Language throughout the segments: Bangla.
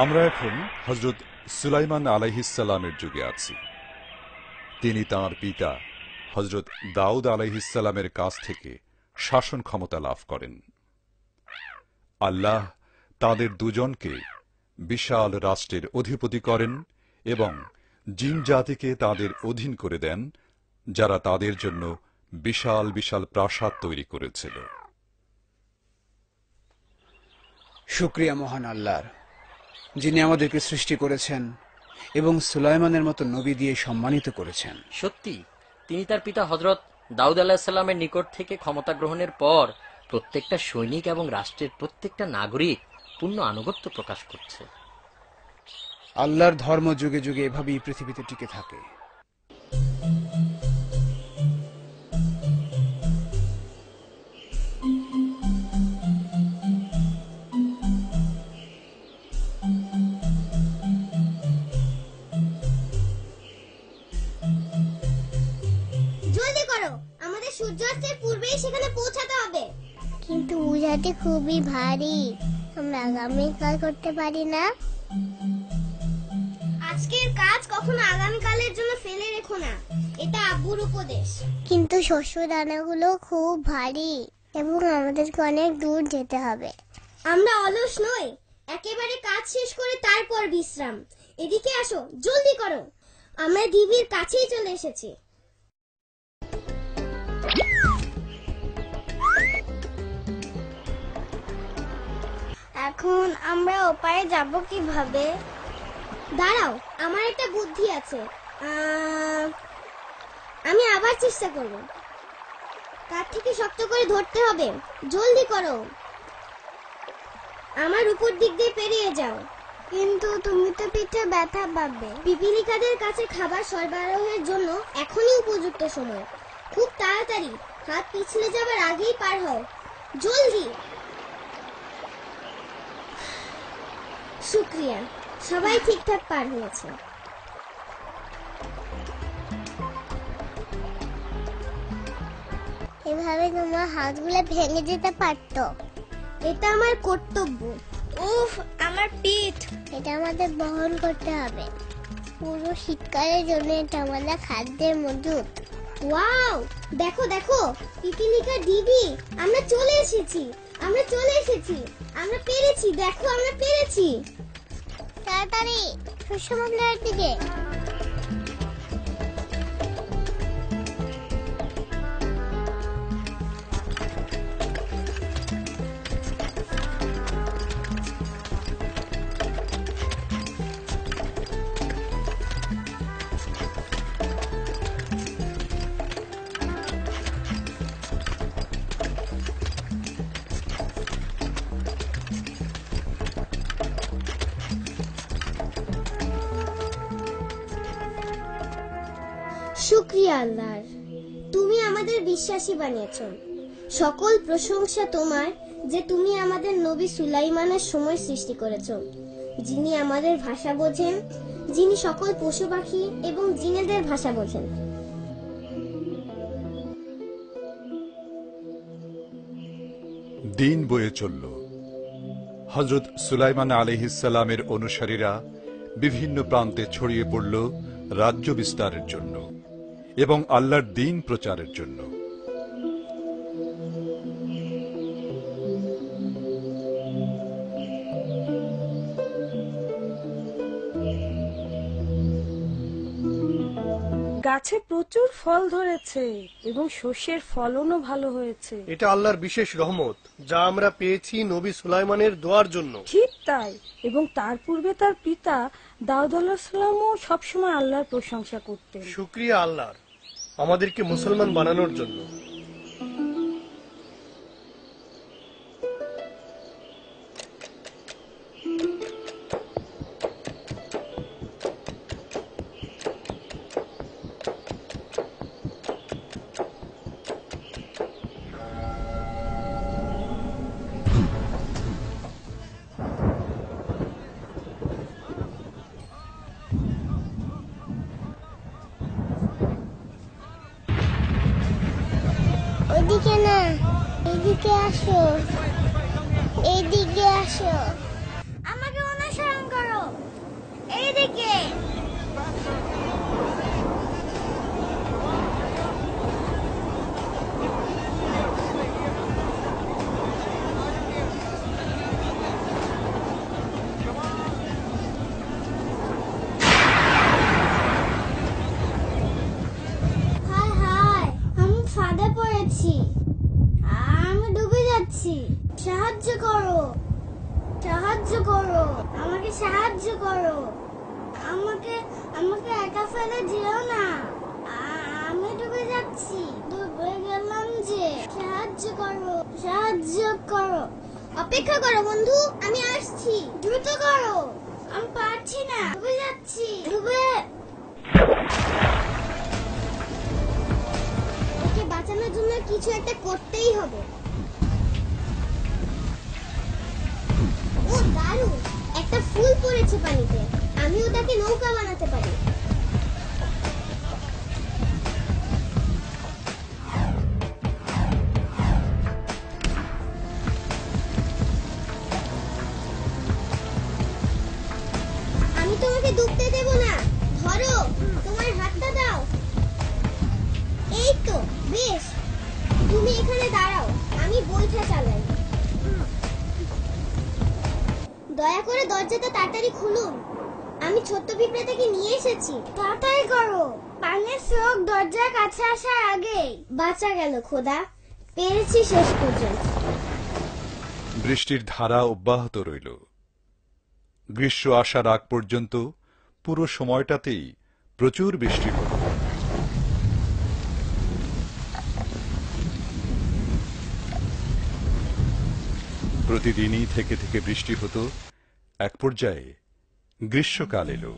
আমরা এখন হযরত সুলাইমান আলাইহিস সালামের যুগে আছি। তিনি তাঁর পিতা হযরত দাউদ আলাইহিস সালামের কাছ থেকে শাসন ক্ষমতা লাভ করেন। আল্লাহ তাদের দুজনকে বিশাল রাষ্ট্রের অধিপতি করেন এবং জিন জাতিকে তাদের অধীন করে দেন, যারা তাদের জন্য বিশাল বিশাল প্রাসাদ তৈরি করেছিল। শুকরিয়া মহান আল্লাহর, যিনি আমাদেরকে সৃষ্টি করেছেন এবং সুলাইমানের মতো নবী দিয়ে সম্মানিত করেছেন। সত্যি তিনি তার পিতা হযরত দাউদ আলাইহিস সালামের নিকট থেকে ক্ষমতা গ্রহণের পর প্রত্যেকটা সৈনিক এবং রাষ্ট্রের প্রত্যেকটা নাগরিক পূর্ণ আনুগত্য প্রকাশ করছে। আল্লাহর ধর্ম যুগে যুগে এভাবেই পৃথিবীতে টিকে থাকে। জলদি করো, আমাদের সূর্যাস্তের পূর্বেই সেখানে পৌঁছাতে হবে। কিন্তু বোঝাটি খুবই ভারী, আমরা আগামীকাল করতে পারি না? আজকের কাজ কখনো আগামীকালের জন্য ফেলে রেখো না, এটা আব্বুর উপদেশ। কিন্তু শস্য দানাগুলো খুব ভারী এবং আমাদেরকে অনেক দূর যেতে হবে। আমরা অলস নই, একেবারে কাজ শেষ করে তারপর বিশ্রাম। এদিকে আসো, জলদি করো, আমরা ঢিবির কাছেই চলে এসেছি। এখন আমরা ওপারে যাব কিভাবে? দাঁড়াও, আমার একটা বুদ্ধি আছে। আমি আবার চেষ্টা করব। তার থেকে শক্ত করে ধরতে হবে, জলদি করো, আমার উপর দিক দিয়ে পেরিয়ে যাও। কিন্তু তুমি তো পিঠে ব্যথা পাবে। পিপিলিকাদের কাছে খাবার সরবরাহের জন্য এখনই উপযুক্ত সময়। খুব তাড়াতাড়ি, হাত পিছলে যাবার আগেই পার হও, জলদি। শুকরিয়া, সবাই ঠিকঠাক পার হয়েছে। এভাবে তোমার হাতগুলো ভেঙে যেতে পারতো। এটা আমার কর্তব্য। উফ, আমার পিঠ। এটা আমাদের বহন করতে হবে। পুরো শীতকালের জন্য এটা আমাদের খাদ্যের মজুদ। ওয়াও, দেখো দেখো, পিপিলিকা ডিবি, আমরা চলে এসেছি, আমরা চলে এসেছি, আমরা পেরেছি, দেখো আমরা পেরেছি। তাড়াতাড়ি শস্য বাংলার দিকে। শুকরিয়া আল্লাহর, তুমি আমাদের বিশ্বাসী বানিয়েছ। সকল প্রশংসা তোমার, যে তুমি আমাদের নবী সুলাইমানের সময় সৃষ্টি করেছ, যিনি আমাদের ভাষা বোঝেন, যিনি সকল পশু পাখি এবং জিনেদের ভাষা বোঝেন। দিন বয়ে চলল। হযরত সুলাইমান আলাইহিস সালামের অনুসারীরা বিভিন্ন প্রান্তে ছড়িয়ে পড়ল রাজ্য বিস্তারের জন্য এবং আল্লাহর দ্বীন প্রচারের জন্য। গাছে প্রচুর ফল ধরেছে এবং শস্যের ফলনও ভালো হয়েছে। এটা আল্লাহর বিশেষ রহমত, যা আমরা পেয়েছি নবী সুলাইমানের দোয়ার জন্য। ঠিক তাই, এবং তার পূর্বে তার পিতা দাউদ আলাইহিস সালামও সবসময় আল্লাহর প্রশংসা করতেন। শুকরিয়া আল্লাহর, আমাদেরকে মুসলমান বানানোর জন্য। ওইদিকে না, এদিকে আসো, এইদিকে আসো। আমাকে অনুসরণ করো। এদিকে। হায় হায়, আমি ফাঁদে পড়েছি। আমি ডুবে যাচ্ছি। সাহায্য করো, সাহায্য করো, আমাকে সাহায্য করো। আমাকে আমাকে একা ফেলে যেও না। আমি ডুবে যাচ্ছি, ডুবে গেলাম যে। সাহায্য করো, সাহায্য করো। অপেক্ষা করো বন্ধু, আমি আসছি। দ্রুত করো, আমি পারছি না, ডুবে যাচ্ছি, ডুবে। ওকে বাঁচানোর জন্য কিছু একটা করতেই হবে। ও দারুণ, একটা ফুল পড়েছে পানিতে। আমি ওটাকে নৌকা বানাতে পারি। আমি তোমাকে ডুবতে দেব না। ধরো, তোমার হাতটা দাও। এই তো, বেশ। তুমি এখানে দাঁড়াও, আমি বইটা চালাই। দয়া করে দরজাটা তাড়াতাড়ি খুলুন। আমি ছোট্ট পিঁপড়েটাকে নিয়ে এসেছি। তাড়াতাড়ি করো, পানির স্রোত দরজার কাছে আসার আগে। বাঁচা গেল খোদা, পেরেছি শেষ পর্যন্ত। বৃষ্টির ধারা অব্যাহত রইল। গ্রীষ্ম আসার আগ পর্যন্ত পুরো সময়টাতেই প্রচুর বৃষ্টি হল। প্রতিদিনই থেকে থেকে বৃষ্টি হতো। এক পর্যায়ে গ্রীষ্মকাল এলো।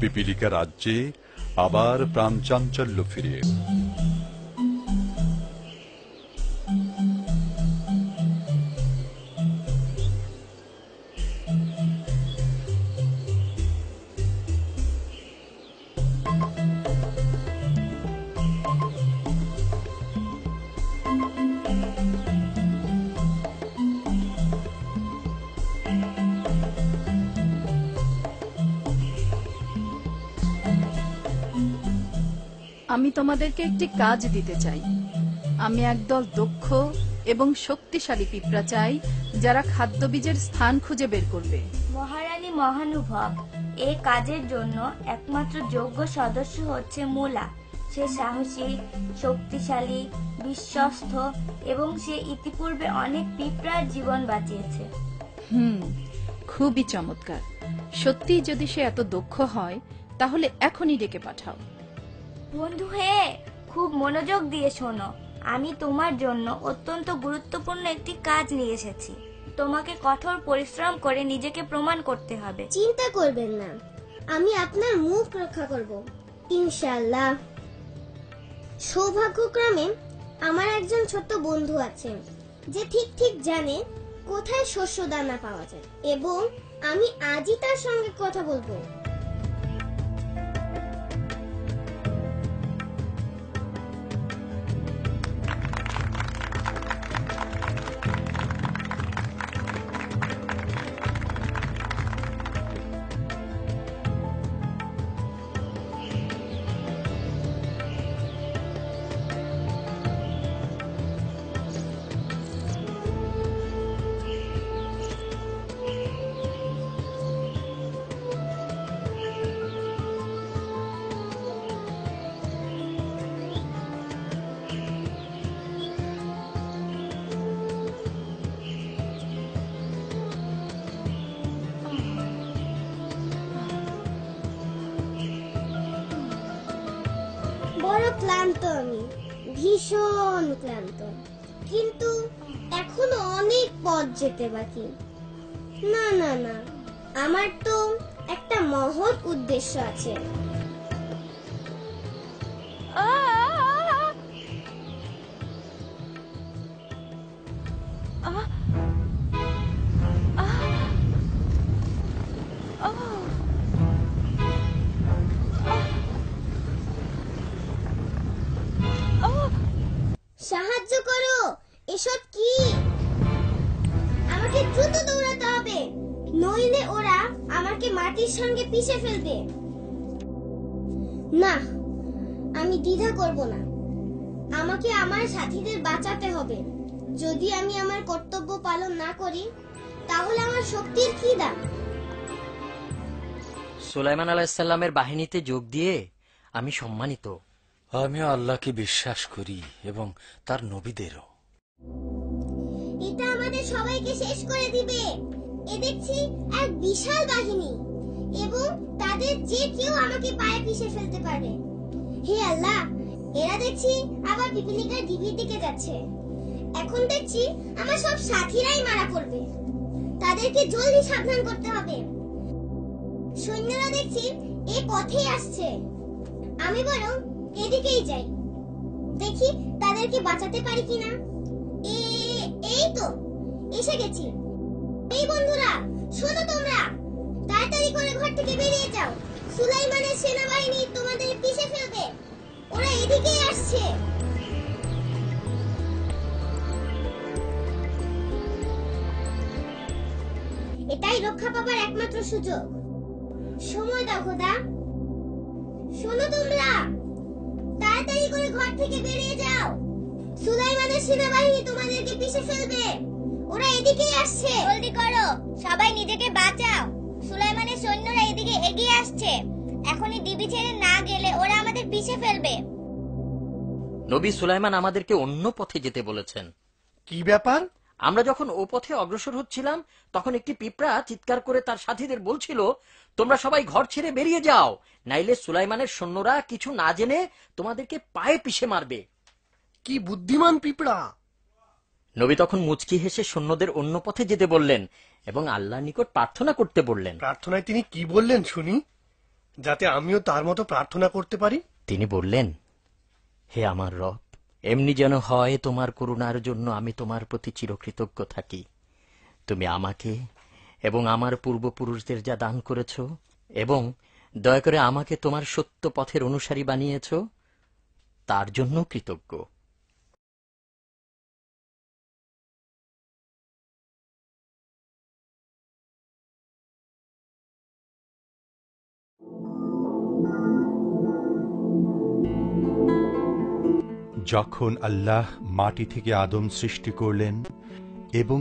পিপিলিকা রাজ্যে আবার প্রাণচাঞ্চল্য ফিরে এলো। আমি তোমাদেরকে একটি কাজ দিতে চাই। আমি একদল দক্ষ এবং শক্তিশালী পিঁপড়া চাই, যারা খাদ্যবীজের স্থান খুঁজে বের করবে। মহারানী মহানুভব, এই কাজের জন্য একমাত্র যোগ্য সদস্য হচ্ছে মুলা। সে সাহসী, শক্তিশালী, বিশ্বস্ত এবং সে ইতিপূর্বে অনেক পিঁপড়ার জীবন বাঁচিয়েছে। খুবই চমৎকার। সত্যি যদি সে এত দক্ষ হয়, তাহলে এখনই ডেকে পাঠাও। বন্ধু হে, খুব মনোযোগ দিয়ে শোনো। আমি তোমার জন্য অত্যন্ত গুরুত্বপূর্ণ একটি কাজ নিয়ে এসেছি। তোমাকে কঠোর পরিশ্রম করে নিজেকে প্রমাণ করতে হবে। চিন্তা করবেন না, আমি আপনার মুখ রক্ষা করব, ইনশাআল্লাহ। সৌভাগ্যক্রমে আমার একজন ছোট্ট বন্ধু আছে, যে ঠিক ঠিক জানে কোথায় শস্য দানা পাওয়া যায়, এবং আমি আজই তার সঙ্গে কথা বলবো। বড় ক্লান্ত আমি, ভীষণ ক্লান্ত, কিন্তু এখনো অনেক পথ যেতে বাকি। না না না, আমার তো একটা মহৎ উদ্দেশ্য আছে। সাহায্য করো, এসব কি? আমাকে সাথীর সঙ্গে পিষে ফেলবে। না, আমি দ্বিধা করব না। আমাকে আমার সাথীদের বাঁচাতে হবে। যদি আমি আমার কর্তব্য পালন না করি তাহলে আমার শক্তির কি দাম? সুলাইমান আলাইহিসসালামের বাহিনীতে যোগ দিয়ে আমি সম্মানিত। আমিও আল্লাহকে বিশ্বাস করি এবং তার নবীদেরও। এটা আমাদের সবাইকে শেষ করে দিবে। এ দেখছি এক বিশাল বাহিনী, এবং তাদের যে কেউ আমাকে পায়ে পিষে ফেলতে পারে। হে আল্লাহ, এরা দেখছি আবার পিপিলিকার ঢিবির দিকে যাচ্ছে। এখন দেখছি আমার সব সাথীরাই মারা পড়বে। তাদেরকে জলদি সাবধান করতে হবে। সৈন্যরা দেখছি এই পথেই আসছে। আমি বরং এদিকেই যাই, দেখি তাদেরকে বাঁচাতে পারি কিনা। এই তো এসে গেছি। এই বন্ধুরা, শোনো, তোমরা তাড়াতাড়ি করে ঘর থেকে বেরিয়ে যাও। সুলাইমানের সেনাবাহিনী তোমাদের পিষে ফেলবে। ওরা এদিকেই আসছে। এটাই রক্ষা পাবার একমাত্র সুযোগ। সময় দাও খোদা। শোনো তোমরা, তাড়াতাড়ি করে ঘর থেকে বেরিয়ে যাও। সুলাইমানের সেনাবাহিনী তোমাদেরকে পিষে ফেলবে। ওরা এদিকেই আসছে। জলদি করো, সবাই নিজেকে বাঁচাও। সুলাইমানের সৈন্যরা এদিকে এগিয়ে আসছে। এখনই ডিবি ছেড়ে না গেলে ওরা আমাদের পিষে ফেলবে। নবী সুলাইমান আমাদেরকে অন্য পথে যেতে বলেছেন। কি ব্যাপার? আমরা যখন ও পথে অগ্রসর হচ্ছিলাম তখন একটি পিঁপড়া চিৎকার করে তার সাথীদের বলছিল, তোমরা সবাই ঘর ছেড়ে বেরিয়ে যাও, নাইলে সুলাইমানের সৈন্যরা কিছু না জেনে তোমাদেরকে পায়ে পিষে মারবে। কি বুদ্ধিমান পিঁপড়া! নবী তখন মুচকি হেসে সৈন্যদের অন্য পথে যেতে বললেন এবং আল্লাহর নিকট প্রার্থনা করতে বললেন। প্রার্থনায় তিনি কি বললেন শুনি, যাতে আমিও তার মতো প্রার্থনা করতে পারি। তিনি বললেন, হে আমার রব, এমনি যেন হয় তোমার করুণার জন্য আমি তোমার প্রতি চিরকৃতজ্ঞ থাকি। তুমি আমাকে এবং আমার পূর্বপুরুষদের যা দান করেছ, এবং দয়া করে আমাকে তোমার সত্য পথের অনুসারী বানিয়েছ, তার জন্য কৃতজ্ঞ। যখন আল্লাহ মাটি থেকে আদম সৃষ্টি করলেন এবং